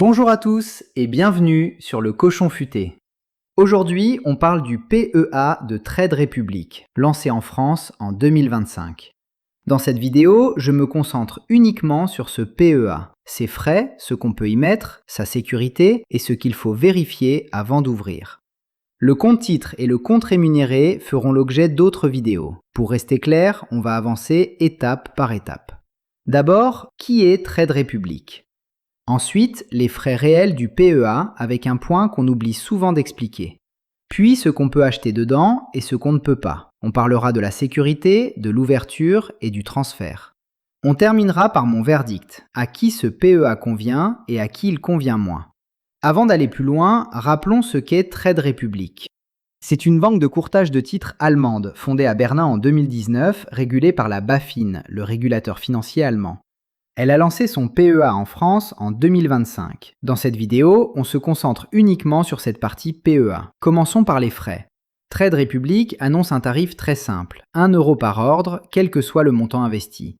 Bonjour à tous et bienvenue sur le Cochon Futé. Aujourd'hui, on parle du PEA de Trade Republic, lancé en France en 2025. Dans cette vidéo, je me concentre uniquement sur ce PEA, ses frais, ce qu'on peut y mettre, sa sécurité et ce qu'il faut vérifier avant d'ouvrir. Le compte titre et le compte rémunéré feront l'objet d'autres vidéos. Pour rester clair, on va avancer étape par étape. D'abord, qui est Trade Republic ? Ensuite, les frais réels du PEA avec un point qu'on oublie souvent d'expliquer. Puis ce qu'on peut acheter dedans et ce qu'on ne peut pas. On parlera de la sécurité, de l'ouverture et du transfert. On terminera par mon verdict, à qui ce PEA convient et à qui il convient moins. Avant d'aller plus loin, rappelons ce qu'est Trade Republic. C'est une banque de courtage de titres allemande, fondée à Berlin en 2019, régulée par la BaFin, le régulateur financier allemand. Elle a lancé son PEA en France en 2025. Dans cette vidéo, on se concentre uniquement sur cette partie PEA. Commençons par les frais. Trade Republic annonce un tarif très simple, 1 € par ordre, quel que soit le montant investi.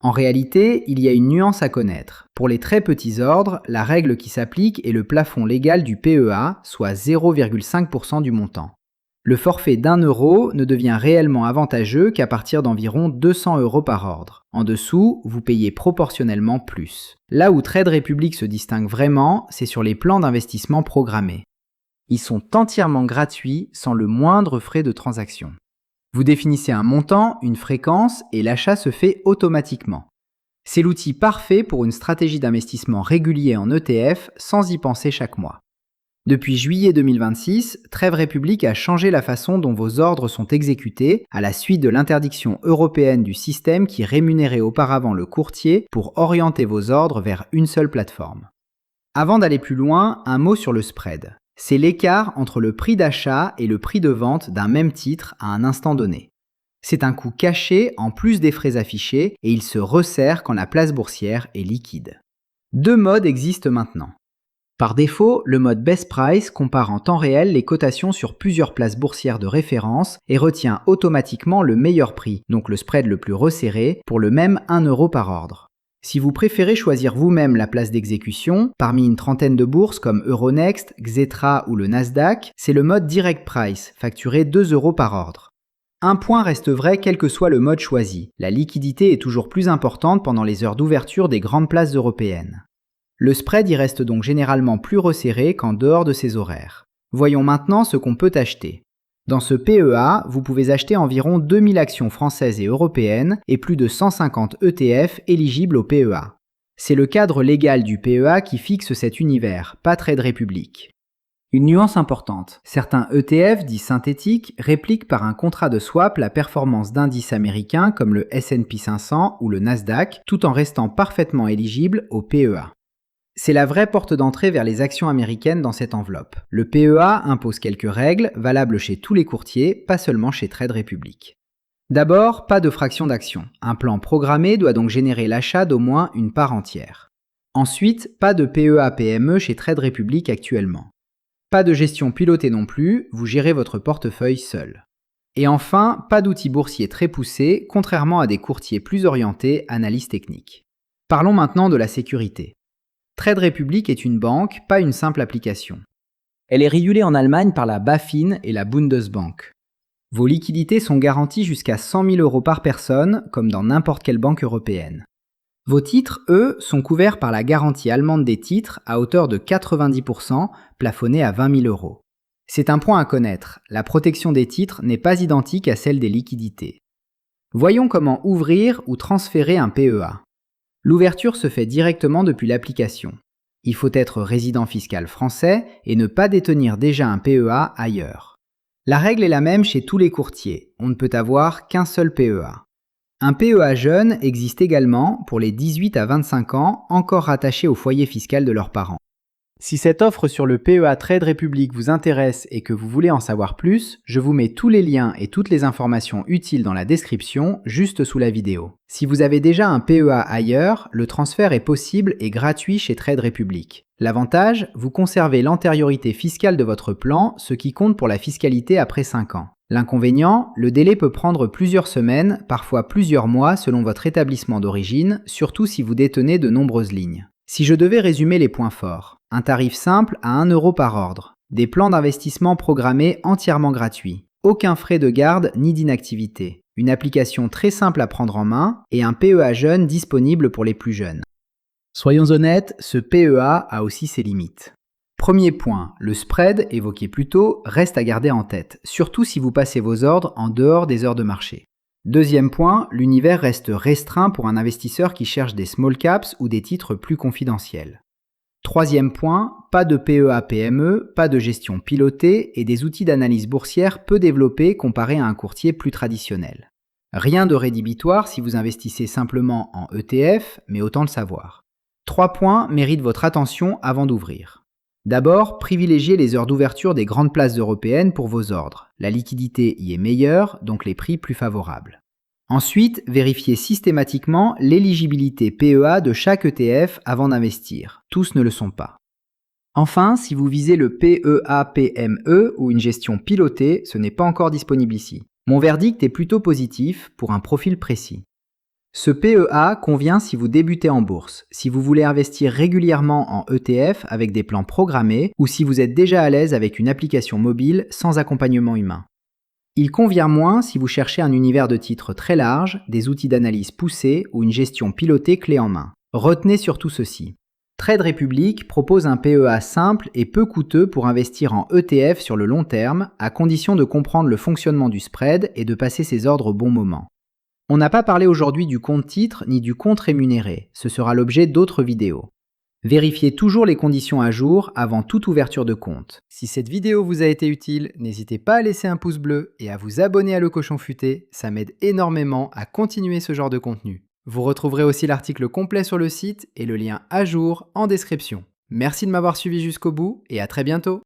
En réalité, il y a une nuance à connaître. Pour les très petits ordres, la règle qui s'applique est le plafond légal du PEA, soit 0,5% du montant. Le forfait d'1 € ne devient réellement avantageux qu'à partir d'environ 200 € par ordre. En dessous, vous payez proportionnellement plus. Là où Trade Republic se distingue vraiment, c'est sur les plans d'investissement programmés. Ils sont entièrement gratuits sans le moindre frais de transaction. Vous définissez un montant, une fréquence et l'achat se fait automatiquement. C'est l'outil parfait pour une stratégie d'investissement régulier en ETF sans y penser chaque mois. Depuis juillet 2026, Trade Republic a changé la façon dont vos ordres sont exécutés à la suite de l'interdiction européenne du système qui rémunérait auparavant le courtier pour orienter vos ordres vers une seule plateforme. Avant d'aller plus loin, un mot sur le spread. C'est l'écart entre le prix d'achat et le prix de vente d'un même titre à un instant donné. C'est un coût caché en plus des frais affichés et il se resserre quand la place boursière est liquide. Deux modes existent maintenant. Par défaut, le mode Best Price compare en temps réel les cotations sur plusieurs places boursières de référence et retient automatiquement le meilleur prix, donc le spread le plus resserré, pour le même 1 € par ordre. Si vous préférez choisir vous-même la place d'exécution, parmi une trentaine de bourses comme Euronext, Xetra ou le Nasdaq, c'est le mode Direct Price, facturé 2 € par ordre. Un point reste vrai quel que soit le mode choisi, la liquidité est toujours plus importante pendant les heures d'ouverture des grandes places européennes. Le spread y reste donc généralement plus resserré qu'en dehors de ces horaires. Voyons maintenant ce qu'on peut acheter. Dans ce PEA, vous pouvez acheter environ 2000 actions françaises et européennes et plus de 150 ETF éligibles au PEA. C'est le cadre légal du PEA qui fixe cet univers, pas Trade Republic. Une nuance importante, certains ETF dits synthétiques répliquent par un contrat de swap la performance d'indices américains comme le S&P 500 ou le Nasdaq, tout en restant parfaitement éligibles au PEA. C'est la vraie porte d'entrée vers les actions américaines dans cette enveloppe. Le PEA impose quelques règles, valables chez tous les courtiers, pas seulement chez Trade Republic. D'abord, pas de fraction d'action. Un plan programmé doit donc générer l'achat d'au moins une part entière. Ensuite, pas de PEA PME chez Trade Republic actuellement. Pas de gestion pilotée non plus, vous gérez votre portefeuille seul. Et enfin, pas d'outils boursiers très poussés, contrairement à des courtiers plus orientés, analyse technique. Parlons maintenant de la sécurité. Trade Republic est une banque, pas une simple application. Elle est régulée en Allemagne par la BaFin et la Bundesbank. Vos liquidités sont garanties jusqu'à 100 000 € par personne, comme dans n'importe quelle banque européenne. Vos titres, eux, sont couverts par la garantie allemande des titres à hauteur de 90%, plafonnée à 20 000 €. C'est un point à connaître, la protection des titres n'est pas identique à celle des liquidités. Voyons comment ouvrir ou transférer un PEA. L'ouverture se fait directement depuis l'application. Il faut être résident fiscal français et ne pas détenir déjà un PEA ailleurs. La règle est la même chez tous les courtiers, on ne peut avoir qu'un seul PEA. Un PEA jeune existe également pour les 18 à 25 ans encore rattachés au foyer fiscal de leurs parents. Si cette offre sur le PEA Trade Republic vous intéresse et que vous voulez en savoir plus, je vous mets tous les liens et toutes les informations utiles dans la description, juste sous la vidéo. Si vous avez déjà un PEA ailleurs, le transfert est possible et gratuit chez Trade Republic. L'avantage, vous conservez l'antériorité fiscale de votre plan, ce qui compte pour la fiscalité après 5 ans. L'inconvénient, le délai peut prendre plusieurs semaines, parfois plusieurs mois selon votre établissement d'origine, surtout si vous détenez de nombreuses lignes. Si je devais résumer les points forts, Un tarif simple à 1 € par ordre. Des plans d'investissement programmés entièrement gratuits. Aucun frais de garde ni d'inactivité. Une application très simple à prendre en main et un PEA jeune disponible pour les plus jeunes. Soyons honnêtes, ce PEA a aussi ses limites. Premier point, le spread, évoqué plus tôt, reste à garder en tête, surtout si vous passez vos ordres en dehors des heures de marché. Deuxième point, l'univers reste restreint pour un investisseur qui cherche des small caps ou des titres plus confidentiels. Troisième point, pas de PEA PME, pas de gestion pilotée et des outils d'analyse boursière peu développés comparés à un courtier plus traditionnel. Rien de rédhibitoire si vous investissez simplement en ETF, mais autant le savoir. 3 points méritent votre attention avant d'ouvrir. D'abord, privilégiez les heures d'ouverture des grandes places européennes pour vos ordres. La liquidité y est meilleure, donc les prix plus favorables. Ensuite, vérifiez systématiquement l'éligibilité PEA de chaque ETF avant d'investir. Tous ne le sont pas. Enfin, si vous visez le PEA-PME ou une gestion pilotée, ce n'est pas encore disponible ici. Mon verdict est plutôt positif pour un profil précis. Ce PEA convient si vous débutez en bourse, si vous voulez investir régulièrement en ETF avec des plans programmés ou si vous êtes déjà à l'aise avec une application mobile sans accompagnement humain. Il convient moins si vous cherchez un univers de titres très large, des outils d'analyse poussés ou une gestion pilotée clé en main. Retenez surtout ceci. Trade Republic propose un PEA simple et peu coûteux pour investir en ETF sur le long terme, à condition de comprendre le fonctionnement du spread et de passer ses ordres au bon moment. On n'a pas parlé aujourd'hui du compte titre ni du compte rémunéré, ce sera l'objet d'autres vidéos. Vérifiez toujours les conditions à jour avant toute ouverture de compte. Si cette vidéo vous a été utile, n'hésitez pas à laisser un pouce bleu et à vous abonner à Le Cochon Futé, ça m'aide énormément à continuer ce genre de contenu. Vous retrouverez aussi l'article complet sur le site et le lien à jour en description. Merci de m'avoir suivi jusqu'au bout et à très bientôt.